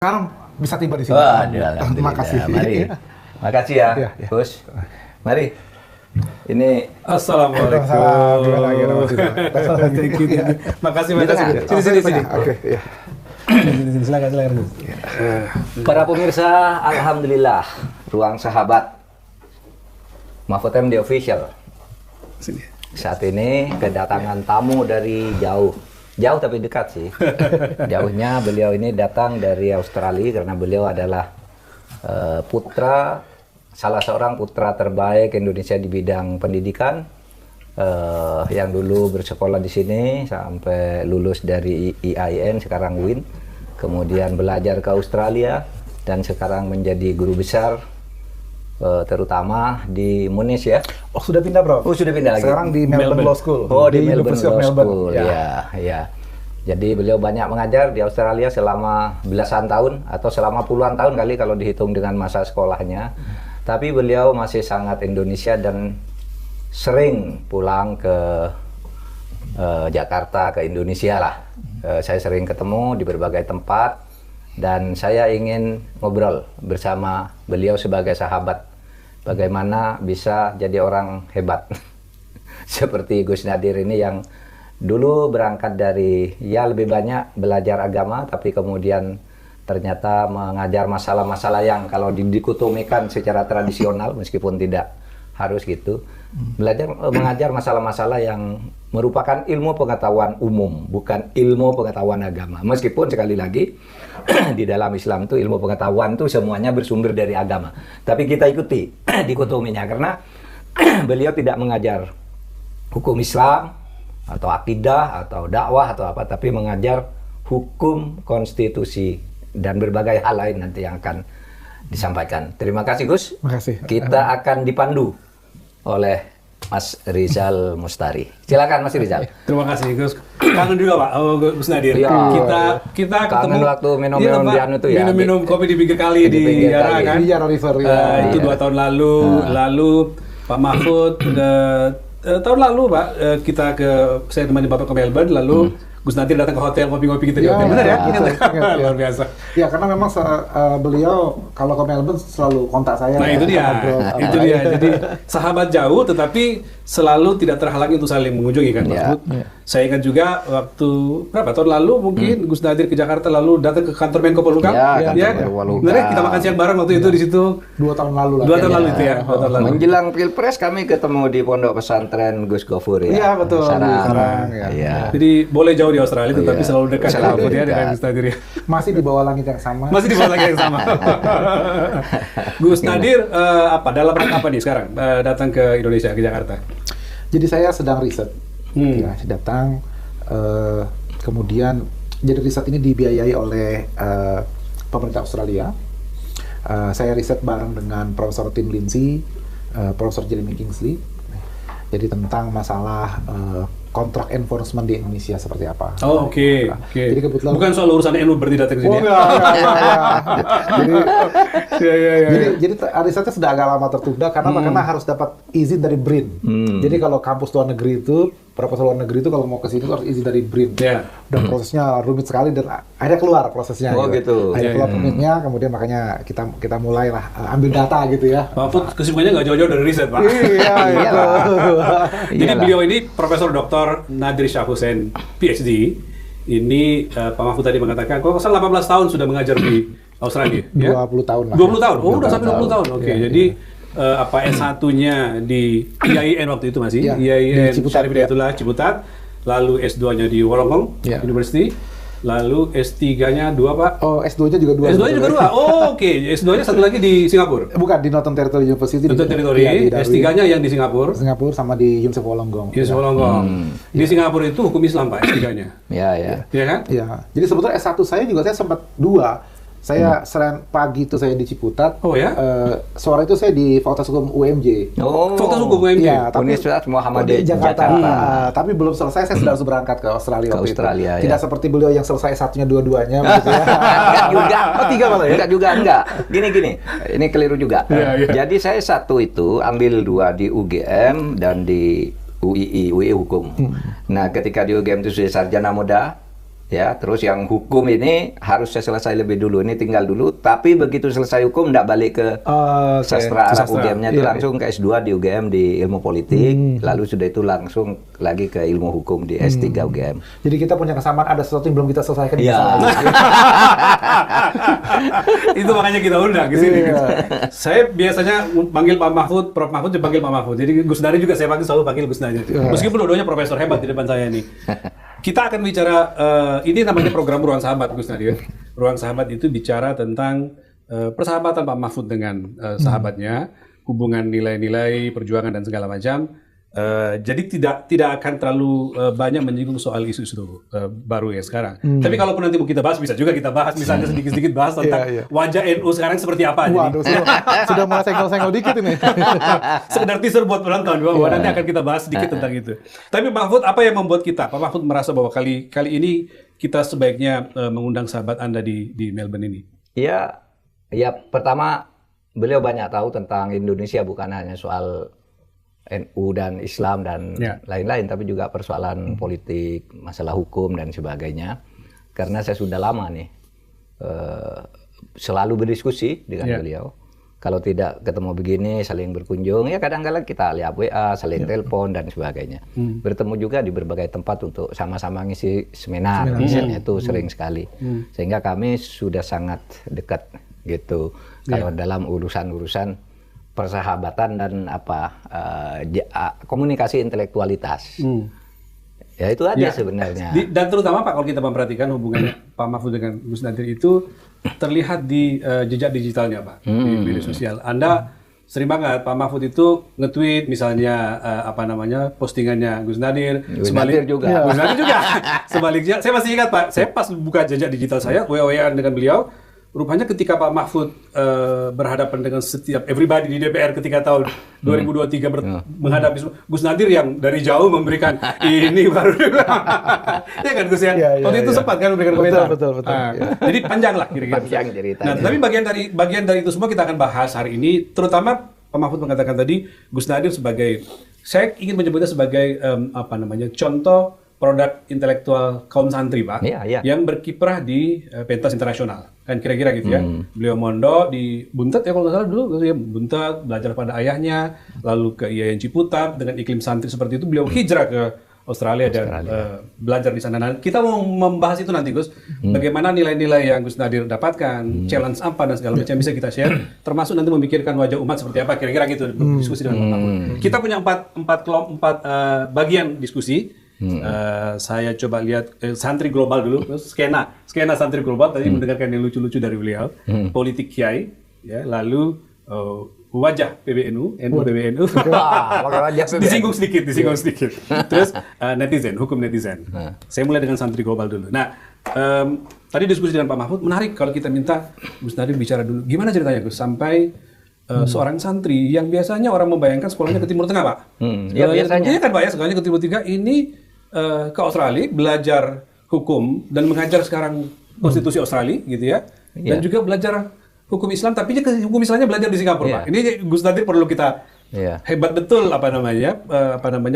sekarang bisa tiba di sini. Terima kasih. Mari. Makasih ya, Gus. Mari. Ini Assalamualaikum. Makasih. Sini. Oke, ya. Silakan. Para pemirsa, alhamdulillah, Ruang Sahabat Mahfud MD Official. Saat ini kedatangan tamu dari jauh tapi dekat sih. Jauhnya beliau ini datang dari Australia karena beliau adalah salah seorang putra terbaik Indonesia di bidang pendidikan, yang dulu bersekolah di sini sampai lulus dari IAIN, sekarang UIN, kemudian belajar ke Australia dan sekarang menjadi guru besar, terutama di Monash ya. Oh, sudah pindah, Bro? Oh, sudah pindah lagi. Sekarang di Melbourne Law School. Oh, di Melbourne University of Law Melbourne. School. Ya. Jadi beliau banyak mengajar di Australia selama belasan tahun atau selama puluhan tahun kali kalau dihitung dengan masa sekolahnya. Tapi beliau masih sangat Indonesia dan sering pulang ke Jakarta, ke Indonesia lah. Saya sering ketemu di berbagai tempat dan saya ingin ngobrol bersama beliau sebagai sahabat. Bagaimana bisa jadi orang hebat seperti Gus Nadir ini yang dulu berangkat dari lebih banyak belajar agama, tapi kemudian ternyata mengajar masalah-masalah yang kalau dikotomikan secara tradisional, meskipun tidak harus gitu, mengajar masalah-masalah yang merupakan ilmu pengetahuan umum, bukan ilmu pengetahuan agama. Meskipun sekali lagi di dalam Islam itu ilmu pengetahuan itu semuanya bersumber dari agama. Tapi kita ikuti dikotominya karena beliau tidak mengajar hukum Islam atau akidah atau dakwah atau apa, tapi mengajar hukum konstitusi dan berbagai hal lain nanti yang akan disampaikan. Terima kasih Gus. Terima kasih. Kita akan dipandu oleh Mas Rizal Mustari. Silakan Mas Rizal. Terima kasih Gus. Kangen juga Pak, Gus Nadir. Ya, kita kangen ketemu waktu minum-minum di anu tuh ya. Minum kopi di pinggir kali di Yara kan. Di Yara River ya. Itu 2 tahun lalu. Lalu Pak Mahfud tahun lalu Pak, saya temani Bapak ke Melbourne, lalu Gus Nadir datang ke hotel ngopi-ngopi gitu di hotel. Benar ya? Luar biasa. Ya, karena memang beliau kalau ke Melbourne selalu kontak saya. Nah, itu dia. Jadi sahabat jauh tetapi selalu tidak terhalangi untuk saling mengunjungi kan, Mahfud. Saya ingat juga waktu berapa tahun lalu mungkin Gus Nadir ke Jakarta lalu datang ke kantor Menko Polhukam. Benar ya? Kita makan siang bareng waktu itu di situ. 2 tahun lalu lah. 2 tahun lalu itu ya. Menjelang Pilpres kami ketemu di Pondok Pesantren Gus Gofur ya. Iya, betul. Sarang. Jadi boleh jauh di Australia tetapi selalu dekat dengan Gus Nadir ya. Masih di bawah langit yang sama. Masih di bawah langit yang sama. Gus Nadir dalam rangka apa nih sekarang datang ke Indonesia, ke Jakarta? Jadi saya sedang riset. Ya, datang kemudian jadi riset ini dibiayai oleh pemerintah Australia. Saya riset bareng dengan Profesor Tim Lindsay, Profesor Jeremy Kingsley. Jadi tentang masalah kontrak enforcement di Indonesia seperti apa. Oh, oke. Jadi kebetulan bukan soal urusan NU berarti datang ke sini. Jadi risetnya sudah agak lama tertunda karena harus dapat izin dari BRIN. Jadi kalau kampus luar negeri itu, profesor luar negeri itu kalau mau ke sini harus izin dari BRIN. Dan prosesnya rumit sekali dan akhirnya keluar prosesnya. Gitu. Akhirnya keluar permitnya, kemudian makanya kita mulailah ambil data gitu ya. Mahfud kesibukannya nggak jauh-jauh dari riset, Pak. Iya. Jadi beliau ini Profesor Dr. Nadir Shah Hussain, PhD. Ini Pak Mahfud tadi mengatakan, kalau 18 tahun sudah mengajar di Australia. 20 tahun lah. 20 tahun? Oh, udah sampai 20 tahun. Oke, jadi S1-nya di IAIN waktu itu masih? IAIN Syarif Hidayatullah Ciputat. Lalu S2-nya di Wollongong University. Lalu S3-nya 2, Pak? Oh, S2-nya juga 2. S2-nya juga 2? Oh, oke. S2-nya satu lagi di Singapura? Bukan, di Northern Territory University. Northern Territory. S3-nya yang di Singapura? Singapura sama di University of Wollongong. University of Wollongong. Di Singapura itu hukum Islam, Pak, S3-nya? Iya kan? Iya. Jadi sebetulnya S1 saya juga saya sempat 2. Saya selain pagi itu saya di Ciputat. Oh ya? Sore itu saya di Fakultas Hukum UMJ. Oh, Fakultas Hukum UMJ. Iya, tapi Universitas Muhammadiyah Jakarta. Tapi belum selesai, saya sudah harus berangkat ke Australia. Australia, Tidak seperti beliau yang selesai S1-nya dua-duanya. Enggak juga. Oh, 3 malah ya? Enggak. Gini. Ini keliru juga. Jadi saya satu itu ambil 2 di UGM dan di UI Hukum. Nah, ketika di UGM itu sudah sarjana muda, Ya, terus yang hukum ini harus selesai lebih dulu, ini tinggal dulu. Tapi begitu selesai hukum, nggak balik ke sastra Arab UGM-nya itu langsung ke S2 di UGM di ilmu politik, lalu sudah itu langsung lagi ke ilmu hukum di S3 UGM. Jadi kita punya kesamaan, ada sesuatu yang belum kita selesaikan. Iya. Itu makanya kita undang ke sini. Saya biasanya panggil Pak Mahfud, Prof Mahfud dipanggil Pak Mahfud. Jadi Gus Nadir juga saya selalu panggil Gus Nadir. Meskipun dua-duanya profesor hebat di depan saya nih. Kita akan bicara, ini namanya program Ruang Sahabat, Gus Nadir. Ruang Sahabat itu bicara tentang persahabatan Pak Mahfud dengan sahabatnya, hubungan nilai-nilai, perjuangan dan segala macam. Jadi tidak akan terlalu banyak menyinggung soal isu-isu baru ya sekarang. Tapi kalaupun nanti mau kita bahas, bisa juga kita bahas, misalnya sedikit-sedikit bahas tentang wajah NU sekarang seperti apa. Waduh, sudah mulai senggol-senggol dikit ini. Sekedar teaser buat penonton, bahwa nanti akan kita bahas sedikit tentang itu. Tapi Pak Mahfud, apa yang membuat Pak Mahfud merasa bahwa kali ini kita sebaiknya mengundang sahabat Anda di Melbourne ini? Ya, pertama beliau banyak tahu tentang Indonesia, bukan hanya soal NU dan Islam dan lain-lain, tapi juga persoalan politik, masalah hukum dan sebagainya. Karena saya sudah lama nih selalu berdiskusi dengan beliau. Kalau tidak ketemu begini, saling berkunjung, ya kadang-kadang kita lihat WA, saling telepon dan sebagainya. Bertemu juga di berbagai tempat untuk sama-sama ngisi seminar, misalnya itu sering sekali. Sehingga kami sudah sangat dekat gitu. Kalau dalam urusan-urusan persahabatan dan komunikasi intelektualitas. Ya itu aja sebenarnya. Dan terutama Pak, kalau kita memperhatikan hubungannya Pak Mahfud dengan Gus Nadir itu terlihat di jejak digitalnya Pak, di media sosial. Anda sering banget Pak Mahfud itu nge-tweet misalnya postingannya Gus Nadir. Gus Nadir juga. Gus Nadir juga. Sebaliknya, saya masih ingat Pak, saya pas buka jejak digital saya, WA-an dengan beliau. Rupanya ketika Pak Mahfud berhadapan dengan setiap everybody di DPR ketika tahun 2023 menghadapi Gus Nadir yang dari jauh memberikan ini baru ya kan Gus ya? Waktu itu sempat kan memberikan komentar. Betul. Jadi panjang lah kira-kira. Panjang ceritanya. Nah, tapi bagian dari itu semua kita akan bahas hari ini, terutama Pak Mahfud mengatakan tadi Gus Nadir sebagai, saya ingin menyebutnya sebagai contoh produk intelektual kaum santri Pak, yang berkiprah di pentas internasional, kan kira-kira gitu ya. Beliau mondok di Buntet ya kalau nggak salah dulu, ya Buntet, belajar pada ayahnya, lalu ke IAIN Ciputat dengan iklim santri seperti itu, beliau hijrah ke Australia dan belajar di sana. Nah, kita mau membahas itu nanti Gus, bagaimana nilai-nilai yang Gus Nadir dapatkan, challenge apa dan segala macam bisa kita share, termasuk nanti memikirkan wajah umat seperti apa, kira-kira gitu diskusi dengan Pak Mahfud. Kita punya empat bagian diskusi. Saya coba lihat santri global dulu, skena santri global tadi mendengarkan yang lucu-lucu dari beliau, politik kiai, ya, lalu wajah PBNU, NU PBNU, disinggung sedikit, terus hukum netizen. Saya mulai dengan santri global dulu. Nah, tadi diskusi dengan Pak Mahfud menarik kalau kita minta Gus Nadir bicara dulu, gimana ceritanya Gus sampai seorang santri yang biasanya orang membayangkan sekolahnya ke Timur Tengah Pak, ya biasanya kan Pak ya, sekolahnya ke Timur Tengah, ini ke Australia belajar hukum dan mengajar sekarang konstitusi Australia gitu ya, dan juga belajar hukum Islam, tapi hukum Islamnya belajar di Singapura Pak. Ini Gus Nadir perlu kita hebat betul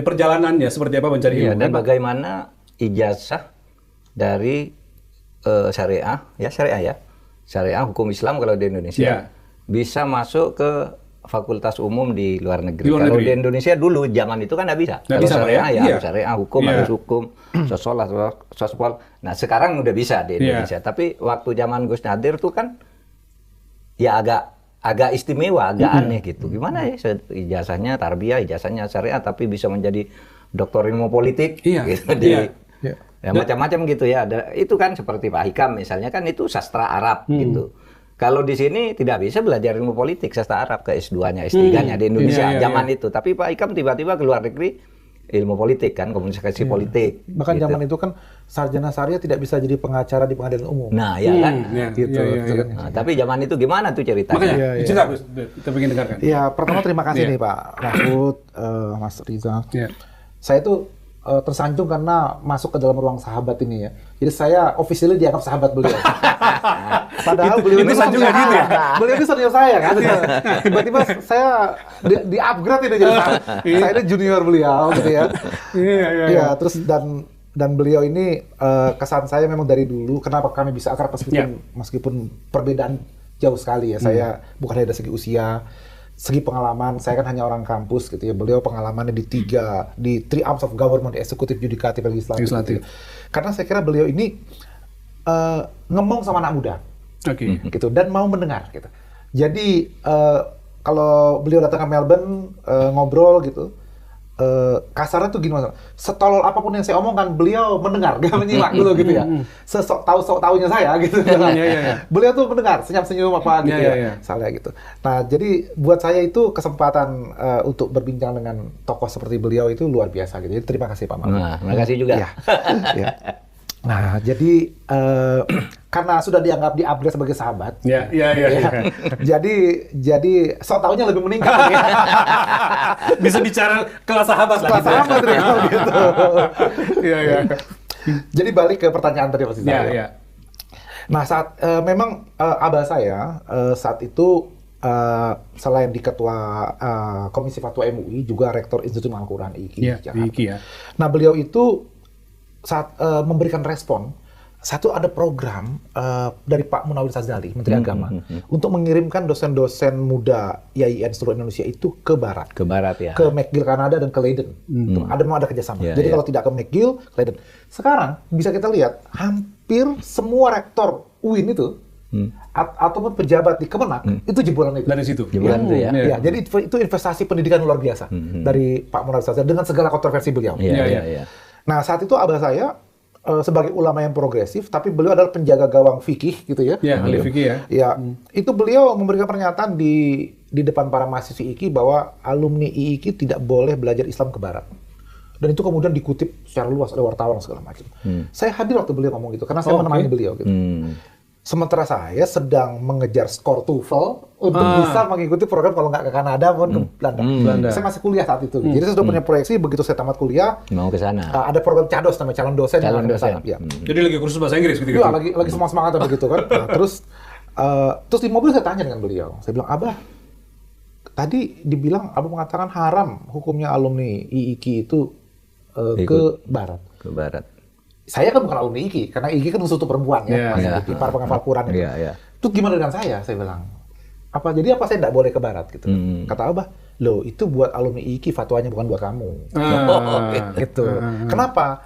perjalanannya seperti apa mencari ilmu dan bagaimana ijazah dari syariah hukum Islam kalau di Indonesia bisa masuk ke fakultas umum di luar negeri. Kalau di Indonesia dulu zaman itu kan nggak bisa. Kalau syariah syariah hukum harus hukum, sospol. Nah sekarang udah bisa di Indonesia. Tapi waktu zaman Gus Nadir tuh kan ya agak istimewa, agak aneh gitu. Gimana ya ijazahnya tarbiyah, ijazahnya syariah, tapi bisa menjadi doktor ilmu politik. Gitu, ya macam-macam gitu ya. Itu kan seperti Pak Hikam misalnya kan itu sastra Arab gitu. Kalau di sini tidak bisa belajar ilmu politik sastra Arab ke S2-nya, S3-nya di Indonesia zaman itu. Tapi Pak Hikam tiba-tiba ke luar negeri ilmu politik kan, komunikasi politik. Bahkan zaman itu kan sarjana syariah tidak bisa jadi pengacara di pengadilan umum. Nah, ya kan. Gitu. Nah, tapi zaman itu gimana tuh ceritanya? Makanya, cerita Gus, kita ingin dengarkan. Ya, pertama terima kasih nih Pak Mahfud, Mas Riza. Saya tuh tersanjung karena masuk ke dalam ruang sahabat ini ya. Jadi saya officially dianggap sahabat beliau. Padahal beliau ini senior saya. Beliau ini senior saya kan. Tiba-tiba saya di-upgrade ini jadi saya ini junior beliau gitu ya. Iya, terus dan dan beliau ini kesan saya memang dari dulu kenapa kami bisa akrab meskipun perbedaan jauh sekali ya. Saya bukan hanya dari segi usia, segi pengalaman. Saya kan hanya orang kampus gitu ya. Beliau pengalamannya di three arms of government, eksekutif, yudikatif, legislatif. Gitu ya. Karena saya kira beliau ini ngomong sama anak muda, gitu, dan mau mendengar gitu. Jadi kalau beliau datang ke Melbourne ngobrol gitu. Kasarnya tuh gini mas, setolol apapun yang saya omongkan beliau mendengar, gak menyimak dulu gitu ya. Sesok tahunya saya gitu. Beliau tuh mendengar, senyum-senyum apa gitu salah gitu. Nah jadi buat saya itu kesempatan untuk berbincang dengan tokoh seperti beliau itu luar biasa gitu. Jadi terima kasih Pak Maruf. Nah, terima kasih juga. Ya. Nah, jadi karena sudah dianggap di-upgrade sebagai sahabat, jadi sok taunya lebih meningkat. Bisa bicara kelas sahabat lah. Kelas sahabat gitu. Jadi balik ke pertanyaan tadi Mas Iza. Nah, saat memang abah saya saat itu selain di ketua Komisi Fatwa MUI juga rektor Institut Al-Quran IIKI Jakarta. Nah, beliau itu saat memberikan respon, satu ada program dari Pak Munawir Sazali, Menteri Agama, untuk mengirimkan dosen-dosen muda IAIN seluruh Indonesia itu ke Barat. Ke Barat ya. Ke McGill Kanada dan ke Leiden. Ada kerjasama. Jadi kalau tidak ke McGill, ke Leiden. Sekarang bisa kita lihat, hampir semua rektor UIN itu, ataupun pejabat di Kemenak, itu jebolan itu. Dari situ? Jebolan itu ya? Ya, jadi itu investasi pendidikan luar biasa dari Pak Munawir Sazali dengan segala kontroversi beliau. Nah, saat itu abah saya sebagai ulama yang progresif, tapi beliau adalah penjaga gawang fikih gitu ya. Ahli fikih ya. Itu beliau memberikan pernyataan di depan para mahasiswa IIKI bahwa alumni IIKI tidak boleh belajar Islam ke Barat. Dan itu kemudian dikutip secara luas oleh wartawan segala macam. Saya hadir waktu beliau ngomong gitu, karena saya menemani beliau gitu. Sementara saya sedang mengejar skor TOEFL untuk bisa mengikuti program kalau nggak ke Kanada maupun ke Belanda. Saya masih kuliah saat itu. Jadi saya sudah punya proyeksi begitu saya tamat kuliah mau ke sana. Ada program CADOS namanya calon dosen. Ya. Jadi lagi kursus bahasa Inggris gitu. Iya, lagi semangat begitu kan. Nah, terus di mobil saya tanya dengan beliau. Saya bilang, "Abah, tadi dibilang Abah mengatakan haram hukumnya alumni IIKI itu ke Barat." Ke Barat. Saya kan bukan alumni IIKI, karena IIKI kan khusus untuk perempuan para penghafal Quran itu. Terus gimana dengan saya bilang. Jadi apa saya tidak boleh ke Barat gitu. Kata Abah, loh itu buat alumni IIKI fatwanya bukan buat kamu. Gitu. Kenapa?